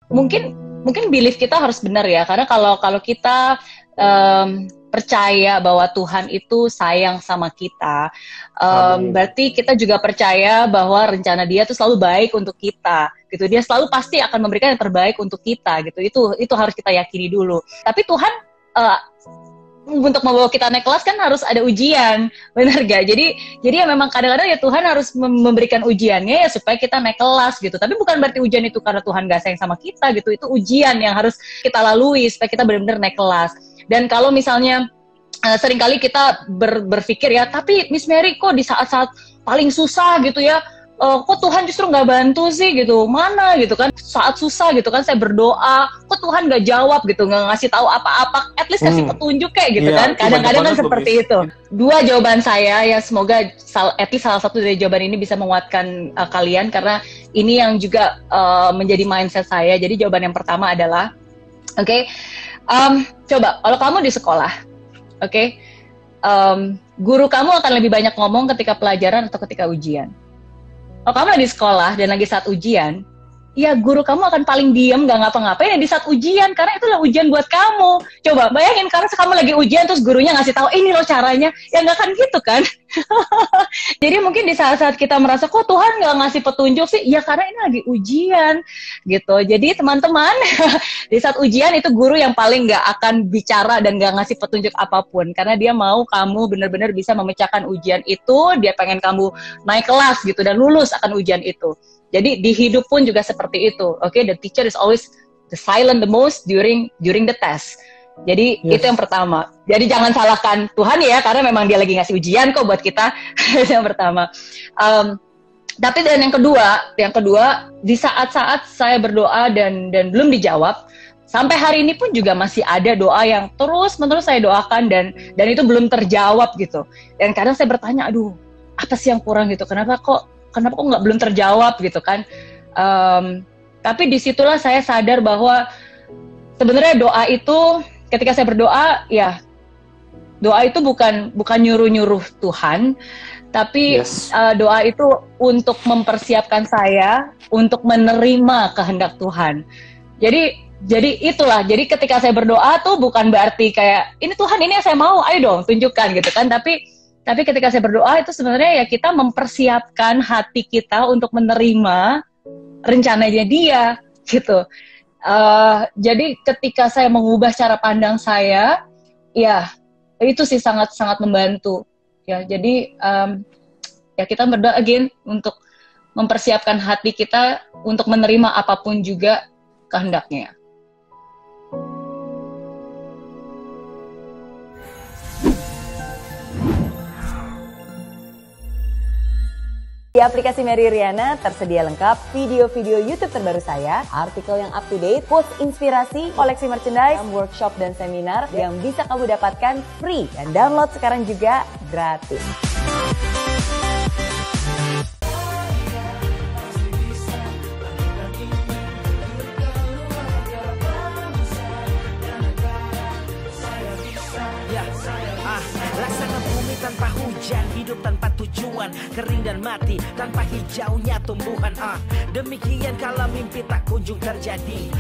mungkin belief kita harus benar ya, karena kalau kita percaya bahwa Tuhan itu sayang sama kita, berarti kita juga percaya bahwa rencana Dia itu selalu baik untuk kita, gitu. Dia selalu pasti akan memberikan yang terbaik untuk kita, gitu. Itu harus kita yakini dulu. Tapi Tuhan untuk membawa kita naik kelas kan harus ada ujian, benar gak? Jadi ya memang kadang-kadang ya Tuhan harus memberikan ujiannya ya supaya kita naik kelas gitu. Tapi bukan berarti ujian itu karena Tuhan gak sayang sama kita gitu. Itu ujian yang harus kita lalui supaya kita benar-benar naik kelas. Dan kalau misalnya seringkali kita berpikir ya, tapi Miss Mary kok di saat-saat paling susah gitu ya, kok Tuhan justru nggak bantu sih gitu, mana gitu kan, saat susah gitu kan saya berdoa, kok Tuhan nggak jawab gitu, nggak ngasih tahu apa-apa, at least kasih petunjuk kayak gitu kan, kadang-kadang kan seperti itu. Dua jawaban saya ya, semoga at least salah satu dari jawaban ini bisa menguatkan kalian, karena ini yang juga menjadi mindset saya. Jadi jawaban yang pertama adalah, coba kalau kamu di sekolah, guru kamu akan lebih banyak ngomong ketika pelajaran atau ketika ujian? Kalau kamu lagi di sekolah dan lagi saat ujian, ya guru kamu akan paling diem, gak ngapa-ngapain ya di saat ujian, karena itulah ujian buat kamu. Coba bayangin, karena kamu lagi ujian terus gurunya ngasih tahu, ini loh caranya, ya nggak kan gitu kan? Jadi mungkin di saat-saat kita merasa, kok Tuhan nggak ngasih petunjuk sih? Ya karena ini lagi ujian, gitu. Jadi teman-teman, di saat ujian itu guru yang paling nggak akan bicara dan nggak ngasih petunjuk apapun, karena dia mau kamu benar-benar bisa memecahkan ujian itu, dia pengen kamu naik kelas gitu dan lulus akan ujian itu. Jadi di hidup pun juga seperti itu. The teacher is always the silent the most during the test. Jadi itu yang pertama. Jadi jangan salahkan Tuhan ya, karena memang Dia lagi ngasih ujian kok buat kita. Itu yang pertama. Tapi dan yang kedua, di saat-saat saya berdoa dan belum dijawab, sampai hari ini pun juga masih ada doa yang terus-menerus saya doakan dan itu belum terjawab gitu. Dan kadang saya bertanya, aduh, apa sih yang kurang gitu? Kenapa kok nggak belum terjawab gitu kan? Tapi disitulah saya sadar bahwa sebenarnya doa itu, ketika saya berdoa, ya doa itu bukan nyuruh-nyuruh Tuhan, tapi doa itu untuk mempersiapkan saya untuk menerima kehendak Tuhan. Jadi itulah. Jadi ketika saya berdoa tuh bukan berarti kayak ini Tuhan, ini yang saya mau, ayo dong tunjukkan gitu kan. Tapi ketika saya berdoa itu sebenarnya ya kita mempersiapkan hati kita untuk menerima rencananya Dia gitu. Jadi ketika saya mengubah cara pandang saya, ya itu sih sangat-sangat membantu. Ya, jadi ya kita berdoa again untuk mempersiapkan hati kita untuk menerima apapun juga kehendaknya. Di aplikasi Mary Riana tersedia lengkap video-video YouTube terbaru saya, artikel yang up to date, quotes inspirasi, koleksi merchandise, workshop dan seminar yang bisa kamu dapatkan free dan download sekarang juga gratis. Laksana bumi tanpa hujan, hidup tanpa tujuan, kering dan mati tanpa hijaunya tumbuhan. Demikian kalau mimpi tak kunjung terjadi.